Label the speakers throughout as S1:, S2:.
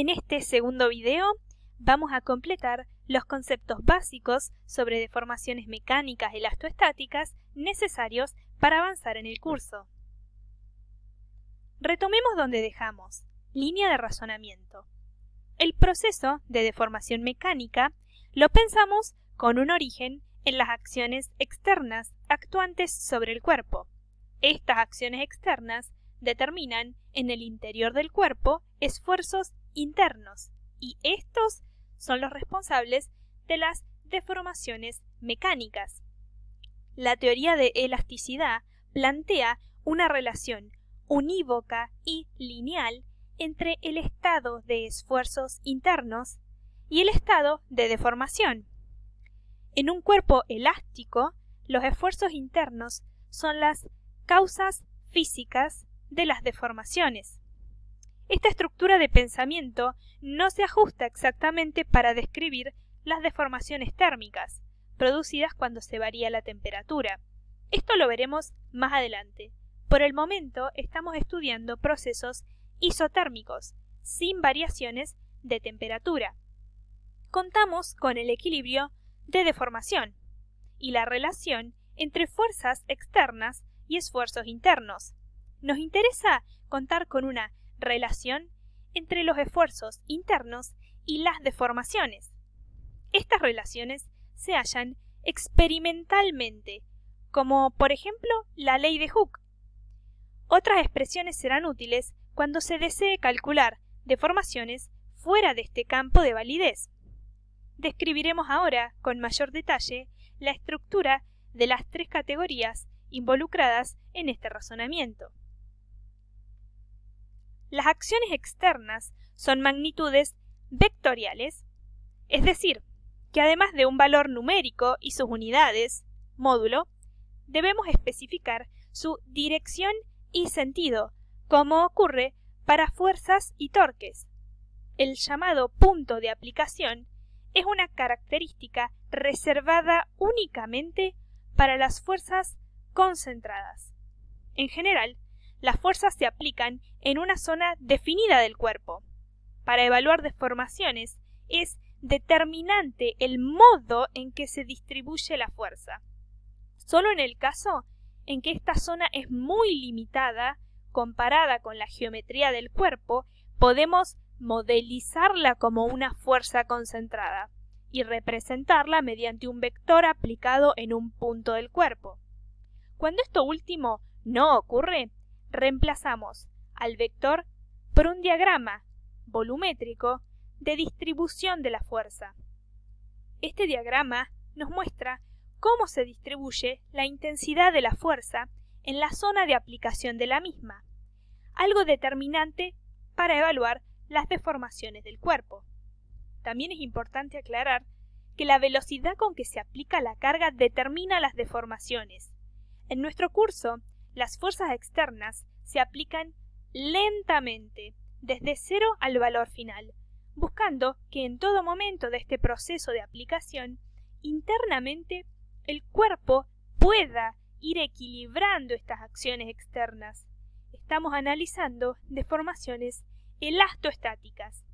S1: En este segundo video vamos a completar los conceptos básicos sobre deformaciones mecánicas elastoestáticas necesarios para avanzar en el curso. Retomemos donde dejamos. Línea de razonamiento. El proceso de deformación mecánica lo pensamos con un origen en las acciones externas actuantes sobre el cuerpo. Estas acciones externas determinan en el interior del cuerpo esfuerzos internos y estos son los responsables de las deformaciones mecánicas. La teoría de elasticidad plantea una relación unívoca y lineal entre el estado de esfuerzos internos y el estado de deformación. En un cuerpo elástico, los esfuerzos internos son las causas físicas de las deformaciones. Esta estructura de pensamiento no se ajusta exactamente para describir las deformaciones térmicas, producidas cuando se varía la temperatura. Esto lo veremos más adelante. Por el momento estamos estudiando procesos isotérmicos, sin variaciones de temperatura. Contamos con el equilibrio de deformación y la relación entre fuerzas externas y esfuerzos internos. Nos interesa contar con una relación entre los esfuerzos internos y las deformaciones. Estas relaciones se hallan experimentalmente, como por ejemplo la ley de Hooke. Otras expresiones serán útiles cuando se desee calcular deformaciones fuera de este campo de validez. Describiremos ahora con mayor detalle la estructura de las tres categorías involucradas en este razonamiento. Las acciones externas son magnitudes vectoriales, es decir, que además de un valor numérico y sus unidades, módulo, debemos especificar su dirección y sentido, como ocurre para fuerzas y torques. El llamado punto de aplicación es una característica reservada únicamente para las fuerzas concentradas. En general, las fuerzas se aplican en una zona definida del cuerpo. Para evaluar deformaciones es determinante el modo en que se distribuye la fuerza. Solo en el caso en que esta zona es muy limitada comparada con la geometría del cuerpo, podemos modelizarla como una fuerza concentrada y representarla mediante un vector aplicado en un punto del cuerpo. Cuando esto último no ocurre, reemplazamos al vector por un diagrama volumétrico de distribución de la fuerza. Este diagrama nos muestra cómo se distribuye la intensidad de la fuerza en la zona de aplicación de la misma, algo determinante para evaluar las deformaciones del cuerpo. También es importante aclarar que la velocidad con que se aplica la carga determina las deformaciones. En nuestro curso, las fuerzas externas se aplican lentamente, desde 0 al valor final, buscando que en todo momento de este proceso de aplicación, internamente, el cuerpo pueda ir equilibrando estas acciones externas. Estamos analizando deformaciones elastoestáticas.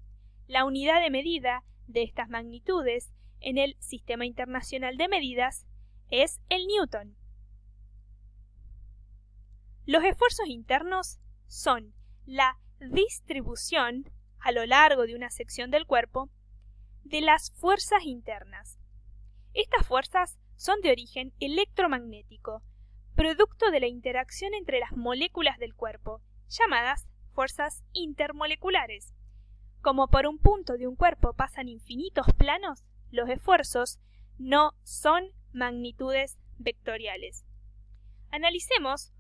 S1: La unidad de medida de estas magnitudes en el Sistema Internacional de Medidas es el newton. Los esfuerzos internos son la distribución a lo largo de una sección del cuerpo de las fuerzas internas. Estas fuerzas son de origen electromagnético, producto de la interacción entre las moléculas del cuerpo, llamadas fuerzas intermoleculares. Como por un punto de un cuerpo pasan infinitos planos, los esfuerzos no son magnitudes vectoriales. Analicemos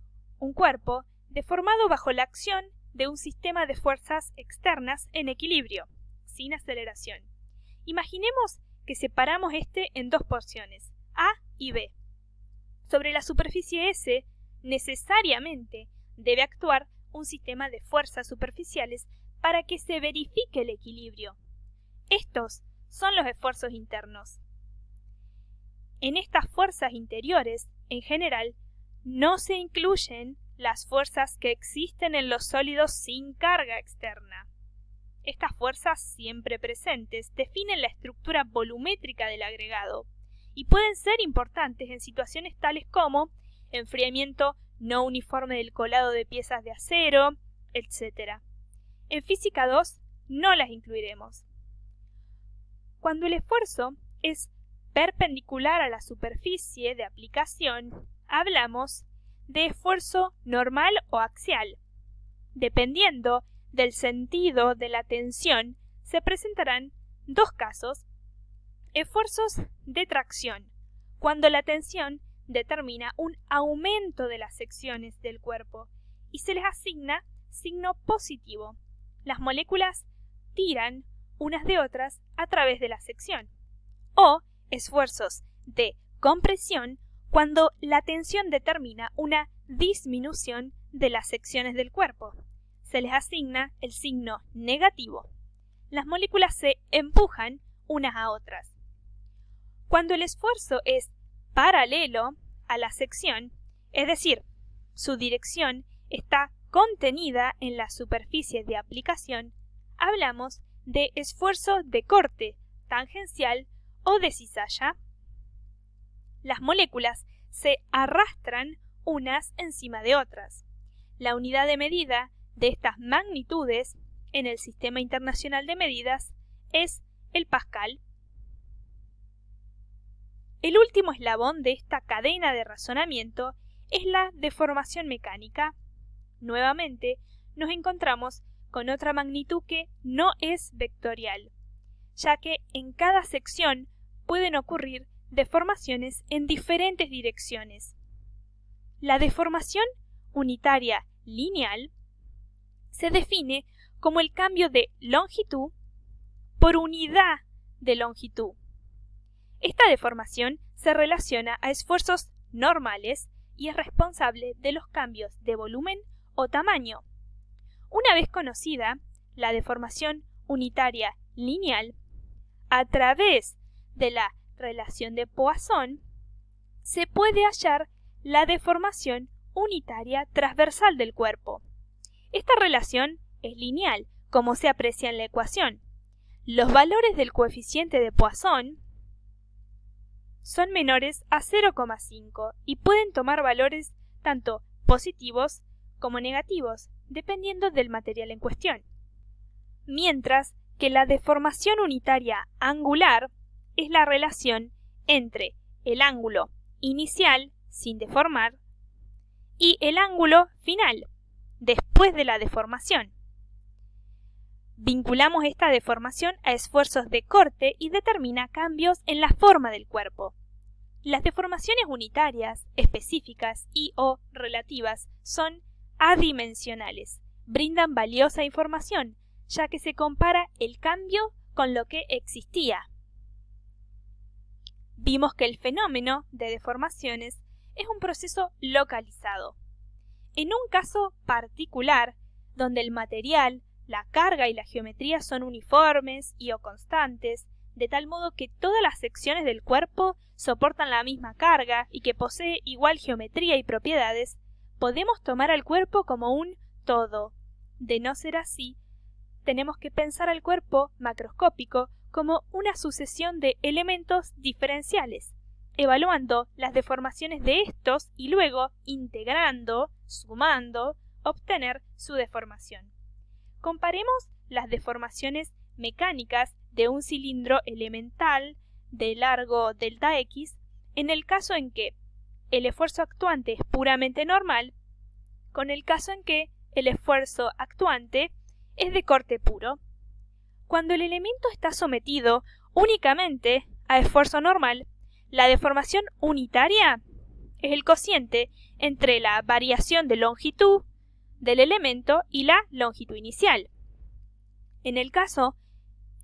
S1: un cuerpo deformado bajo la acción de un sistema de fuerzas externas en equilibrio, sin aceleración. Imaginemos que separamos este en dos porciones, A y B. Sobre la superficie S, necesariamente debe actuar un sistema de fuerzas superficiales para que se verifique el equilibrio. Estos son los esfuerzos internos. En estas fuerzas interiores, en general, no se incluyen las fuerzas que existen en los sólidos sin carga externa. Estas fuerzas siempre presentes definen la estructura volumétrica del agregado y pueden ser importantes en situaciones tales como enfriamiento no uniforme del colado de piezas de acero, etc. En Física 2 no las incluiremos. Cuando el esfuerzo es perpendicular a la superficie de aplicación, hablamos de esfuerzo normal o axial. Dependiendo del sentido de la tensión, se presentarán dos casos: esfuerzos de tracción, cuando la tensión determina un aumento de las secciones del cuerpo y se les asigna signo positivo. Las moléculas tiran unas de otras a través de la sección. O esfuerzos de compresión, cuando la tensión determina una disminución de las secciones del cuerpo. Se les asigna el signo negativo. Las moléculas se empujan unas a otras. Cuando el esfuerzo es paralelo a la sección, es decir, su dirección está contenida en la superficie de aplicación, hablamos de esfuerzo de corte tangencial o de cizalla. Las moléculas se arrastran unas encima de otras. La unidad de medida de estas magnitudes en el Sistema Internacional de Medidas es el pascal. El último eslabón de esta cadena de razonamiento es la deformación mecánica. Nuevamente, nos encontramos con otra magnitud que no es vectorial, ya que en cada sección pueden ocurrir deformaciones en diferentes direcciones. La deformación unitaria lineal se define como el cambio de longitud por unidad de longitud. Esta deformación se relaciona a esfuerzos normales y es responsable de los cambios de volumen o tamaño. Una vez conocida la deformación unitaria lineal, a través de la relación de Poisson, se puede hallar la deformación unitaria transversal del cuerpo. Esta relación es lineal, como se aprecia en la ecuación. Los valores del coeficiente de Poisson son menores a 0,5 y pueden tomar valores tanto positivos como negativos, dependiendo del material en cuestión. Mientras que la deformación unitaria angular es la relación entre el ángulo inicial, sin deformar, y el ángulo final, después de la deformación. Vinculamos esta deformación a esfuerzos de corte y determina cambios en la forma del cuerpo. Las deformaciones unitarias, específicas y o relativas son adimensionales. Brindan valiosa información, ya que se compara el cambio con lo que existía. Vimos que el fenómeno de deformaciones es un proceso localizado. En un caso particular, donde el material, la carga y la geometría son uniformes y o constantes, de tal modo que todas las secciones del cuerpo soportan la misma carga y que posee igual geometría y propiedades, podemos tomar al cuerpo como un todo. De no ser así, tenemos que pensar al cuerpo macroscópico como una sucesión de elementos diferenciales, evaluando las deformaciones de estos y luego integrando, sumando, obtener su deformación. Comparemos las deformaciones mecánicas de un cilindro elemental de largo Δx en el caso en que el esfuerzo actuante es puramente normal, con el caso en que el esfuerzo actuante es de corte puro. Cuando el elemento está sometido únicamente a esfuerzo normal, la deformación unitaria es el cociente entre la variación de longitud del elemento y la longitud inicial. En el caso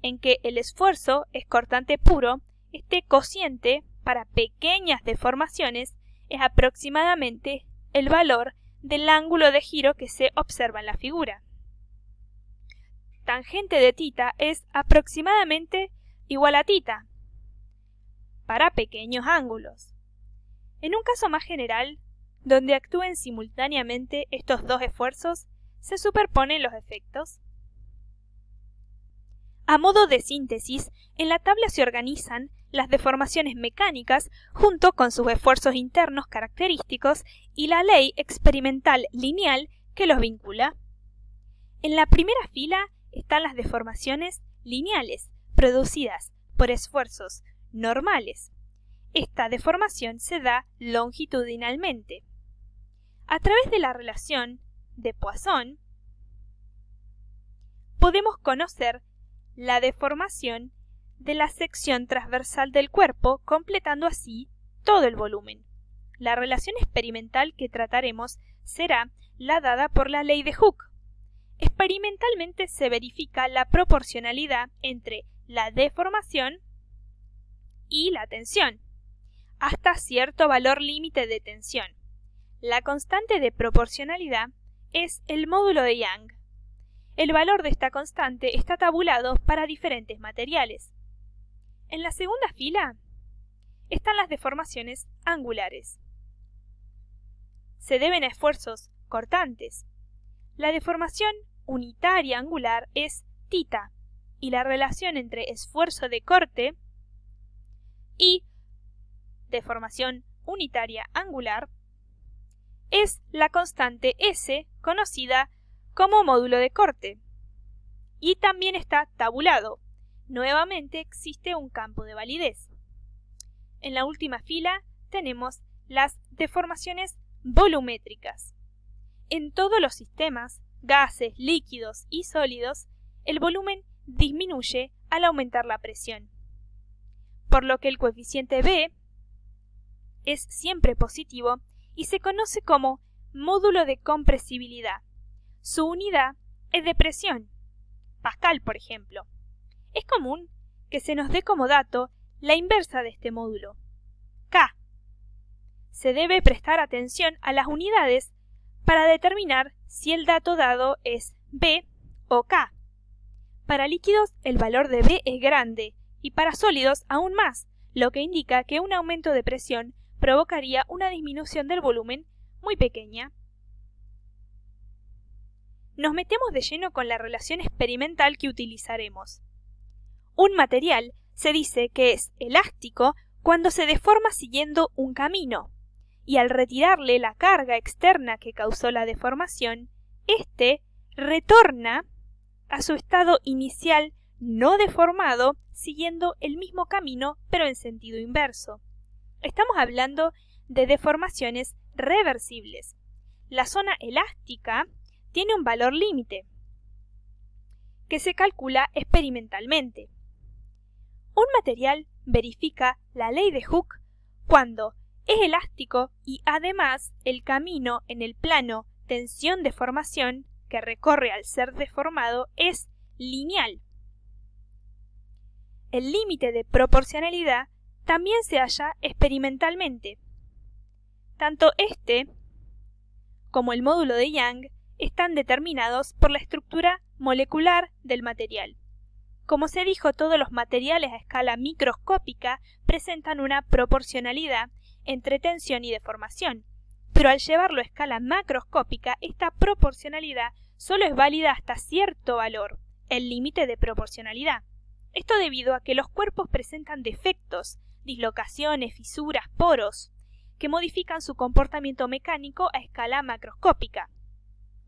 S1: en que el esfuerzo es cortante puro, este cociente para pequeñas deformaciones es aproximadamente el valor del ángulo de giro que se observa en la figura. Tangente de θ es aproximadamente igual a θ para pequeños ángulos. En un caso más general, donde actúen simultáneamente estos dos esfuerzos, se superponen los efectos. A modo de síntesis, en la tabla se organizan las deformaciones mecánicas junto con sus esfuerzos internos característicos y la ley experimental lineal que los vincula. En la primera fila están las deformaciones lineales, producidas por esfuerzos normales. Esta deformación se da longitudinalmente. A través de la relación de Poisson, podemos conocer la deformación de la sección transversal del cuerpo, completando así todo el volumen. La relación experimental que trataremos será la dada por la ley de Hooke. Experimentalmente se verifica la proporcionalidad entre la deformación y la tensión, hasta cierto valor límite de tensión. La constante de proporcionalidad es el módulo de Young. El valor de esta constante está tabulado para diferentes materiales. En la segunda fila están las deformaciones angulares. Se deben a esfuerzos cortantes. La deformación unitaria angular es θ y la relación entre esfuerzo de corte y deformación unitaria angular es la constante S, conocida como módulo de corte. Y también está tabulado. Nuevamente existe un campo de validez. En la última fila tenemos las deformaciones volumétricas. En todos los sistemas, gases, líquidos y sólidos, el volumen disminuye al aumentar la presión, por lo que el coeficiente B es siempre positivo y se conoce como módulo de compresibilidad. Su unidad es de presión, Pascal por ejemplo. Es común que se nos dé como dato la inversa de este módulo, K. Se debe prestar atención a las unidades para determinar si el dato dado es B o K. Para líquidos el valor de B es grande y para sólidos aún más, lo que indica que un aumento de presión provocaría una disminución del volumen muy pequeña. Nos metemos de lleno con la relación experimental que utilizaremos. Un material se dice que es elástico cuando se deforma siguiendo un camino, y al retirarle la carga externa que causó la deformación, éste retorna a su estado inicial no deformado siguiendo el mismo camino pero en sentido inverso. Estamos hablando de deformaciones reversibles. La zona elástica tiene un valor límite que se calcula experimentalmente. Un material verifica la ley de Hooke cuando es elástico y además el camino en el plano tensión-deformación que recorre al ser deformado es lineal. El límite de proporcionalidad también se halla experimentalmente. Tanto este como el módulo de Young están determinados por la estructura molecular del material. Como se dijo, todos los materiales a escala microscópica presentan una proporcionalidad entre tensión y deformación, pero al llevarlo a escala macroscópica, esta proporcionalidad solo es válida hasta cierto valor, el límite de proporcionalidad. Esto debido a que los cuerpos presentan defectos, dislocaciones, fisuras, poros, que modifican su comportamiento mecánico a escala macroscópica.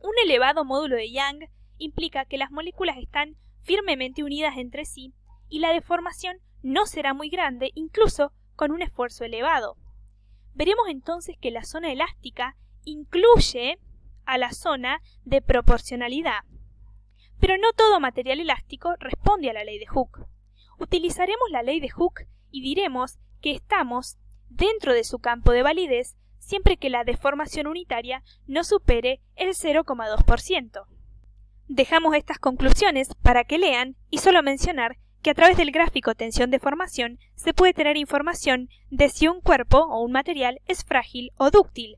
S1: Un elevado módulo de Young implica que las moléculas están firmemente unidas entre sí y la deformación no será muy grande, incluso con un esfuerzo elevado. Veremos entonces que la zona elástica incluye a la zona de proporcionalidad. Pero no todo material elástico responde a la ley de Hooke. Utilizaremos la ley de Hooke y diremos que estamos dentro de su campo de validez siempre que la deformación unitaria no supere el 0,2%. Dejamos estas conclusiones para que lean y solo mencionar que a través del gráfico tensión-deformación se puede tener información de si un cuerpo o un material es frágil o dúctil.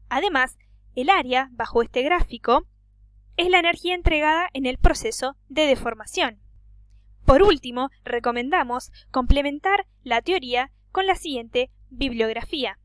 S1: Además, el área bajo este gráfico es la energía entregada en el proceso de deformación. Por último, recomendamos complementar la teoría con la siguiente bibliografía.